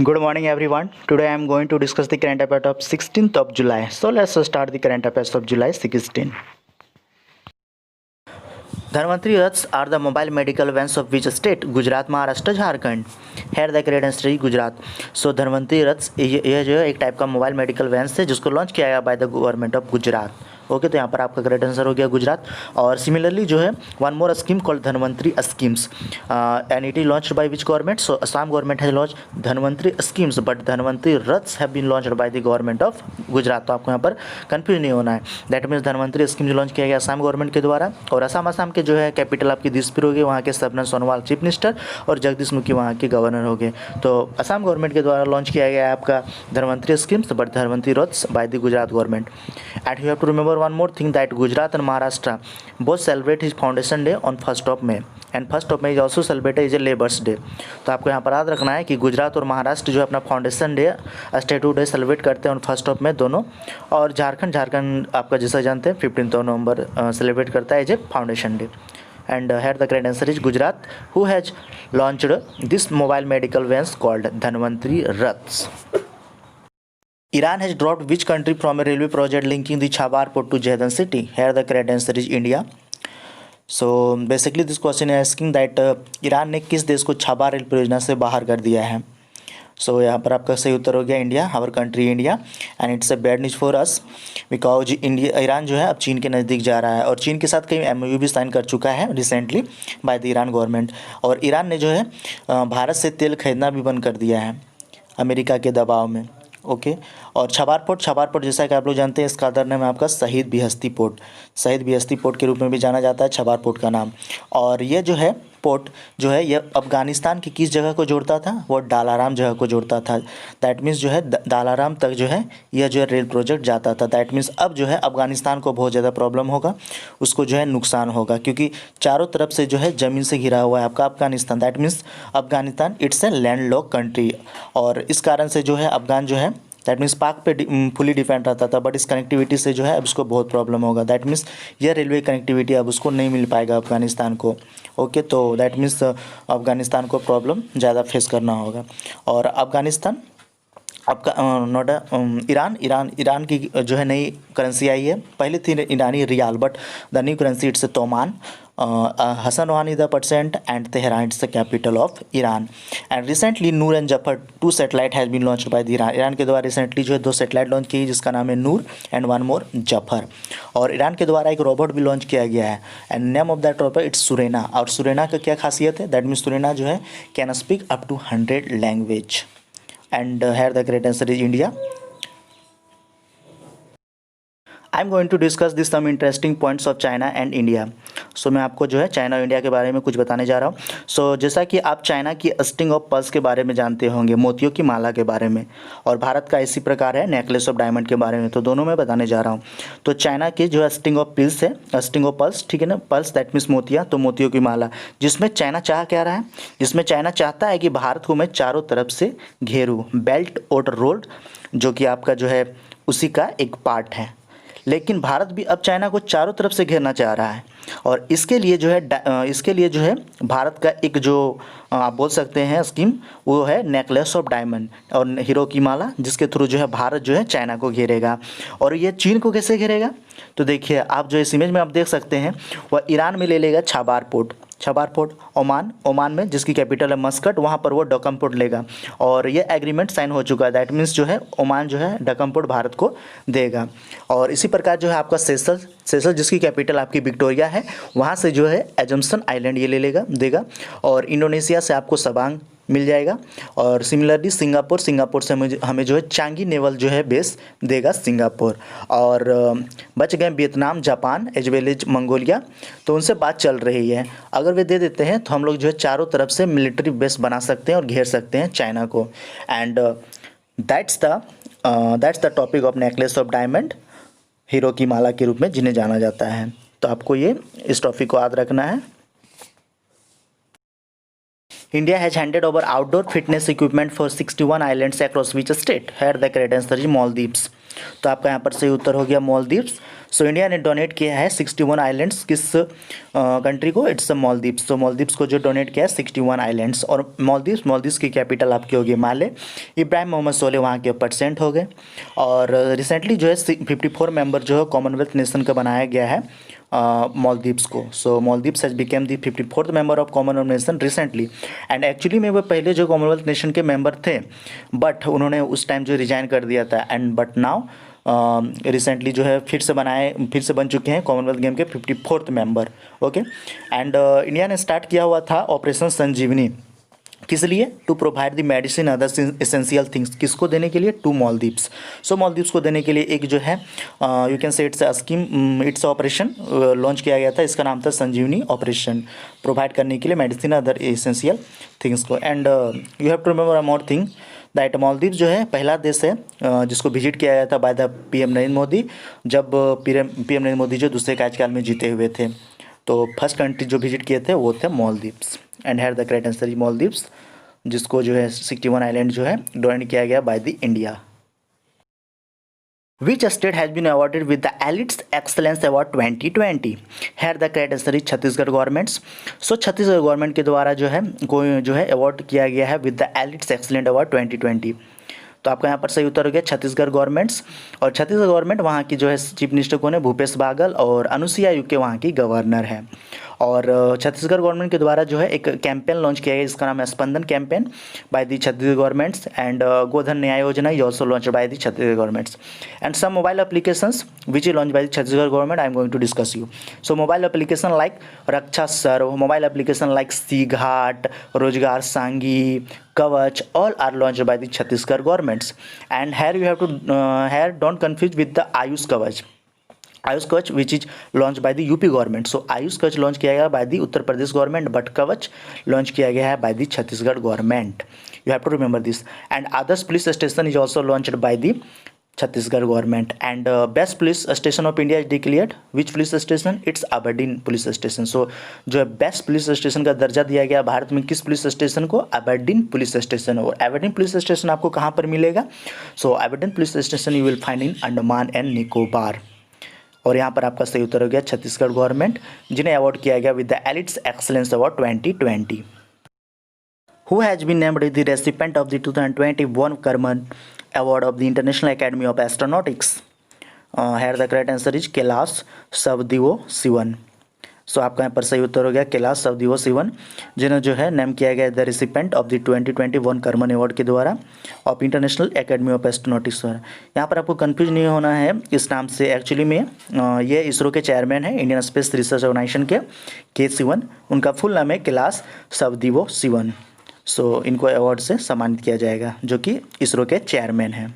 Good morning, everyone. Today I am going to discuss the current affairs of 16th of July. So let's start the current affairs of July 16. Dhanvantri Raths are the mobile medical vans of which state? Gujarat, Maharashtra, Jharkhand. Here the correct answer is Gujarat. So Dhanvantari रथ्स ये जो है एक type का mobile medical vans है जिसको launch किया गया bye the government of Gujarat. Okay, तो यहाँ पर आपका करेक्ट आंसर हो गया गुजरात. और सिमिलरली जो है one more scheme called Dhanvantari schemes and it is launched by which government. So Assam government has launch Dhanvantari schemes but Dhanvantari raths have been launched by the government of Gujarat. तो आपको यहाँ पर कंफ्यूज नहीं होना है. That means Dhanvantari scheme launch किया गया असम गवर्नमेंट के द्वारा. और असम के जो है कैपिटल आपकी दिसपुर होगी, वहाँ के सर्बानंद सोनोवाल चीफ मिनिस्टर और जगदीश मुखी वहाँ के गवर्नर हो गए. तो असम गवर्नमेंट के द्वारा लॉन्च किया गया है आपका Dhanvantari schemes but Dhanvantari raths by the Gujarat government. And you have to remember one more thing that Gujarat and Maharashtra both celebrate his foundation day on 1st of May and 1st of May is also celebrated as a Labour's Day. तो आपको यहाँ पर याद रखना है कि गुजरात और महाराष्ट्र जो है अपना foundation day statute day celebrate करते हैं ऑन 1st of May दोनों. और झारखंड आपका जैसा जानते हैं 15th of November सेलिब्रेट करता है as a foundation day. And here the correct answer is Gujarat, who has launched this mobile medical vans called Dhanvantri Raths. Iran has dropped which country from a railway project linking the Chabahar port to Jhardan city? Here the correct answer is India. So basically this question is asking that Iran ने किस देश को Chabahar rail परियोजना से बाहर कर दिया है. सो यहाँ पर आपका सही उत्तर हो गया India, our country India. And it's a bad news for us because Iran जो है अब चीन के नज़दीक जा रहा है और चीन के साथ कई MOU भी साइन कर चुका है recently by the Iran government. और ईरान ने जो है भारत से तेल खरीदना भी बंद कर दिया है अमेरिका के दबाव में. ओके. और छबार पोर्ट जैसा कि आप लोग जानते हैं इसका अदर नाम है आपका शहीद बिहस्ती पोर्ट के रूप में भी जाना जाता है छबार पोर्ट का नाम. और ये जो है पोर्ट जो है ये अफ़गानिस्तान की किस जगह को जोड़ता था? वो डालाराम जगह को जोड़ता था. दैट मीन्स जो है डालाराम तक जो है यह जो है रेल प्रोजेक्ट जाता था. दैट मीन्स अब जो है अफ़गानिस्तान को बहुत ज़्यादा प्रॉब्लम होगा, उसको जो है नुकसान होगा क्योंकि चारों तरफ से जो है ज़मीन से घिरा हुआ है आपका Afghanistan. That means Afghanistan it's a land lock country. और इस कारण से जो है अफ़गान जो है दैट मीन्स पाक पे फुली डिपेंड रहता था बट इस कनेक्टिविटी से जो है अब उसको बहुत प्रॉब्लम होगा. दैट मीन्स यह रेलवे कनेक्टिविटी अब उसको नहीं मिल पाएगा अफ़गानिस्तान को. ओके, तो दैट मीन्स अफ़गानिस्तान को प्रॉब्लम ज़्यादा फेस करना होगा. और अफ़गानिस्तान आपका ईरान की जो है नई करेंसी आई है. पहले थी ईरानी rial but the new currency it's toman. Hassan Rouhani is the president and Tehran is the capital of Iran. And recently Noor and Jafar 2 satellite has been launched by the Iran. Iran के द्वारा recently जो है 2 satellite launch की जिसका नाम है नूर and one more Zafar. और Iran के द्वारा एक रोबोट भी लॉन्च किया गया है and name of that robot it's Surena. और सुरेना का क्या खासियत है? दैट मीन्स सुरेना जो है can speak up to 100 language. And here the correct answer is India. I am going to discuss this some interesting points of China and India. So मैं आपको जो है चाइना और इंडिया के बारे में कुछ बताने जा रहा हूँ. सो जैसा कि आप चाइना की स्ट्रिंग ऑफ पर्ल्स के बारे में जानते होंगे, मोतियों की माला के बारे में, और भारत का इसी प्रकार है नेकलेस ऑफ डायमंड के बारे में, तो दोनों में बताने जा रहा हूँ. तो चाइना की जो है स्ट्रिंग ऑफ पिल्स है, स्ट्रिंग ऑफ पर्ल्स, ठीक है ना, पर्ल्स दैट मीन्स मोतिया, तो मोतियों की माला जिसमें चाइना चाह क्या रहा है, जिसमें चाइना चाहता है कि भारत को मैं चारों तरफ से घेरूँ. बेल्ट और रोड जो कि आपका जो है उसी का एक पार्ट है. लेकिन भारत भी अब चाइना को चारों तरफ से घेरना चाह रहा है और इसके लिए जो है भारत का एक जो आप बोल सकते हैं स्कीम वो है नेकलेस ऑफ डायमंड और हीरो की माला, जिसके थ्रू जो है भारत जो है चाइना को घेरेगा. और ये चीन को कैसे घेरेगा? तो देखिए आप जो इस इमेज में आप देख सकते हैं वह ईरान में ले लेगा छबार पोर्ट, ओमान में जिसकी कैपिटल है मस्कट, वहाँ पर वो डकम पोर्ट लेगा और ये एग्रीमेंट साइन हो चुका है. दैट मीन्स जो है ओमान जो है डकम पोर्ट भारत को देगा. और इसी प्रकार जो है आपका सेशल जिसकी कैपिटल आपकी विक्टोरिया है, वहाँ से जो है एजम्पशन आइलैंड ये देगा. और इंडोनेशिया से आपको सबांग मिल जाएगा. और सिमिलरली सिंगापुर से हमें जो है चांगी नेवल जो है बेस देगा सिंगापुर. और बच गए Vietnam, Japan as well as Mongolia, तो उनसे बात चल रही है. अगर वे दे देते हैं तो हम लोग जो है चारों तरफ से मिलिट्री बेस बना सकते हैं और घेर सकते हैं चाइना को. And that's the topic of necklace of diamond, hero की माला के रूप में जिन्हें जाना जाता है. तो आपको ये इस टॉपिक को याद रखना है. India has handed over outdoor fitness equipment for 61 islands across which state? Here the correct answer is Maldives. तो आपका यहाँ पर सही उत्तर हो गया मालदीव्स. सो इंडिया ने डोनेट किया है 61 आइलैंड्स किस कंट्री को, इट्स मालदीव्स। तो मालदीव्स को जो डोनेट किया है 61 आइलैंड्स। और मालदीव्स की कैपिटल आपकी होगी माले। इब्राहिम मोहम्मद सोले वहाँ के परसेंट हो गए। और रिसेंटली जो है 54 मेंबर जो है कॉमनवेल्थ नेशन का बनाया गया है मालदीव्स को। So Maldives has become the 54th member of Commonwealth nation recently. And actually में वो पहले जो कॉमनवेल्थ नेशन के मेंबर थे, बट उन्होंने उस टाइम जो रिजाइन कर दिया था। एंड बट नाउ रिसेंटली जो है फिर से बन चुके हैं कॉमनवेल्थ गेम के 54th member. Okay. And India ने स्टार्ट किया हुआ था ऑपरेशन संजीवनी, किस लिए, to provide the medicine other essential things, किसको देने के लिए, टू मालदीव्स। सो मालदीव्स को देने के लिए एक जो है you can say it's scheme, its operation launch किया गया था। इसका नाम था संजीवनी ऑपरेशन, प्रोवाइड करने के लिए मेडिसिन अदर एसेंशियल थिंग्स को। And you have to remember a more thing that Maldives जो है पहला देश है जिसको विजिट किया गया था by the PM Narendra Modi, जब पीएम नरेंद्र मोदी जो दूसरे कार्यकाल में जीते हुए थे। तो फर्स्ट कंट्री जो विजिट किए थे वो थे Maldives. And here the correct answer is Maldives, जिसको जो है 61 आइलैंड जो है डोनेट किया गया by the India. Which state has been awarded with the Elite Excellence Award 2020? Here the correct answer is Chhattisgarh governments. So Chhattisgarh government के द्वारा जो है कोई जो है अवार्ड किया गया है with the elites excellent award 2020। तो आपका यहाँ पर सही उत्तर हो गया छत्तीसगढ़ गवर्नमेंट्स। और छत्तीसगढ़ गवर्नमेंट वहाँ की जो है चीफ मिनिस्टर कौन है, भूपेश बागल, और अनुसुईया उइके वहाँ की गवर्नर है। और छत्तीसगढ़ गवर्नमेंट के द्वारा जो है एक कैंपेन लॉन्च किया गया, इसका नाम है Spandan campaign by the Chhattisgarh governments. And Godhan Nyay Yojana is also launch by the Chhattisgarh governments. And some mobile applications which is launch by the Chhattisgarh government I am going to discuss you. So mobile application like Raksha Sarv, mobile application like सी घाट, रोजगार सांगी, कवच, all are launched by the Chhattisgarh governments. And here you have to here don't confuse with the Ayush Kavach which is launched by the UP government. So Ayush Kavach launch किया गया by the Uttar Pradesh government, but कवच launch किया गया है by the Chhattisgarh government. You have to remember this. And Adarsh police station is also launched by the Chhattisgarh government. And best police station of India is declared which police station, it's Aberdeen police station. So जो है best police station का दर्जा दिया गया भारत में किस police station को, Aberdeen police station. और अबरडीन पुलिस स्टेशन आपको कहाँ पर मिलेगा, so Aberdeen police station you will find in Andaman and Nicobar. और यहाँ पर आपका सही उत्तर हो गया छत्तीसगढ़ गवर्नमेंट, जिन्हें अवार्ड किया गया with the elites excellence award 2020। Who has been named the recipient of the 2021 Karman Award of the International Academy of Astronautics? Here the correct answer is Kailash Vadivoo Sivan. So आपका यहाँ पर सही उत्तर हो गया कैलाश सवदिवो शिवन, जिन्हें जो है नेम किया गया the recipient of the 2021 Karman award के द्वारा of international academy of astronautics द्वारा। यहाँ पर आपको कंफ्यूज नहीं होना है इस नाम से। एक्चुअली में ये इसरो के चेयरमैन है इंडियन स्पेस रिसर्च ऑर्गेनाइजेशन के शिवन, उनका फुल नाम है कैलाश सवदिवो शिवन। सो इनको अवार्ड से सम्मानित किया जाएगा, जो कि इसरो के चेयरमैन हैं।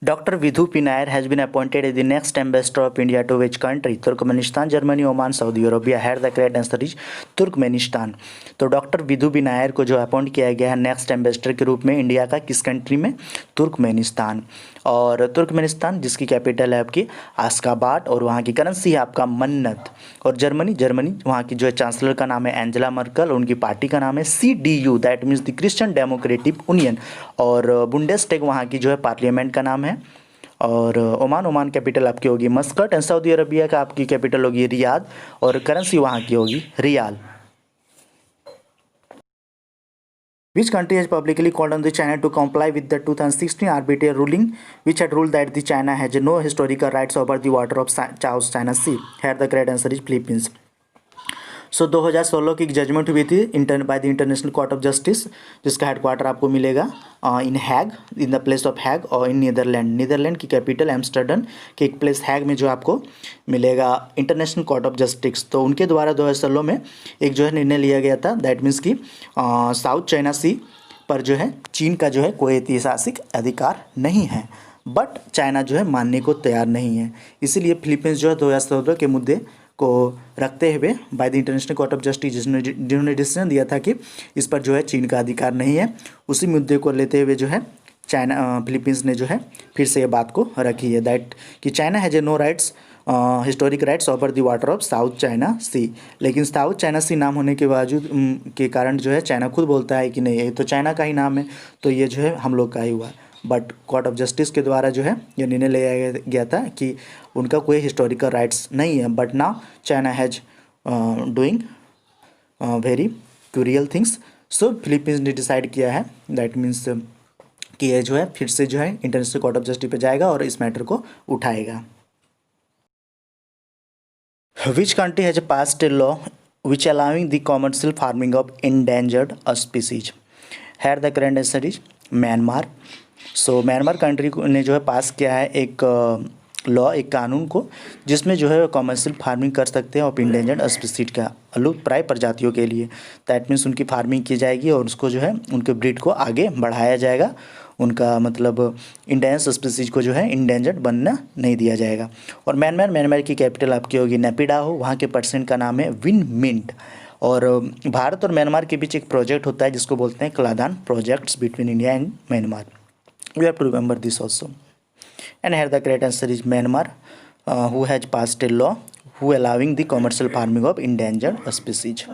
Dr. Vidhu P. Nair has been appointed as the next ambassador of India to which country? Turkmenistan, Germany, Oman, Saudi Arabia. Here the correct answer is Turkmenistan. तो डॉक्टर विधु बी नायर को जो अपॉइंट किया गया है next ambassador के रूप में India का किस कंट्री में, तुर्कमेनिस्तान। और तुर्कमेनिस्तान जिसकी कैपिटल है आपकी आस्काबाट, और वहाँ की करेंसी है आपका मन्नत। और जर्मनी वहाँ की जो है चांसलर का नाम है एंजेला मर्कल, उनकी पार्टी का नाम है CDU, that means the Christian democratic union. और बुंडेस्टेग वहाँ की जो है पार्लियामेंट का नाम है। और ओमान कैपिटल आपकी होगी मस्कट। एंड सऊदी अरबिया का आपकी कैपिटल होगी रियाद, और करेंसी वहाँ की होगी riyal. Which country has publicly called on the China to comply with the 2016 arbitrary ruling which had ruled that the China has no historical rights over the water of South China Sea? Here the correct answer is Philippines. सो 2016 की एक judgement हुई थी by the international court of justice, जिसका headquarter आपको मिलेगा इन हैग, in the place of हैग, और इन Netherlands की capital Amsterdam के एक प्लेस हैग में जो आपको मिलेगा इंटरनेशनल कोर्ट ऑफ जस्टिस। तो उनके द्वारा 2016 में एक जो है निर्णय लिया गया था, दैट मीन्स कि साउथ चाइना सी पर जो है चीन का जो है कोई ऐतिहासिक अधिकार नहीं है, बट चाइना जो है मानने को तैयार नहीं है। इसीलिए फिलीपींस जो है 2017 के मुद्दे को रखते हुए by the international court of justice जिन्होंने डिसीजन दिया था कि इस पर जो है चीन का अधिकार नहीं है, उसी मुद्दे को लेते हुए जो है फिलीपींस ने जो है फिर से ये बात को रखी है, दैट कि China has a no rights historic rights over the water of South China Sea. लेकिन साउथ चाइना सी नाम होने के बावजूद के कारण जो है चाइना खुद बोलता है कि नहीं ये तो चाइना का ही नाम है, तो ये जो है हम लोग का ही हुआ। बट कोर्ट ऑफ जस्टिस के द्वारा जो है ये निर्णय लिया गया था कि उनका कोई हिस्टोरिकल राइट्स नहीं है। But now China has doing very crucial things. So Philippines ने डिसाइड किया है, दैट मीन्स कि ये जो है फिर से जो है इंटरनेशनल कोर्ट ऑफ जस्टिस पे जाएगा और इस मैटर को उठाएगा। Which country has passed a law which allowing the commercial farming of endangered species? Here the current answer is Myanmar. So Myanmar country ने जो है पास किया है एक लॉ, एक कानून को, जिसमें जो है कॉमर्शियल फार्मिंग कर सकते हैं और इंडेंजर्ड स्पीसीज का, लुप्त प्राय प्रजातियों के लिए। दैट मीन्स उनकी फार्मिंग की जाएगी और उसको जो है उनके ब्रीड को आगे बढ़ाया जाएगा, उनका मतलब इंडेंजर्ड स्पीसीज को जो है इंडेंजर्ड बनना नहीं दिया जाएगा। और म्यांमार की कैपिटल आपकी होगी नेपिडाहो, वहाँ के पर्सन का नाम है विन मिंट। और भारत और म्यांमार के बीच एक प्रोजेक्ट होता है जिसको बोलते हैं Kaladan projects between India and Myanmar. You have to remember this also. And here the correct answer is Myanmar, who has passed a law who allowing the commercial farming of endangered species.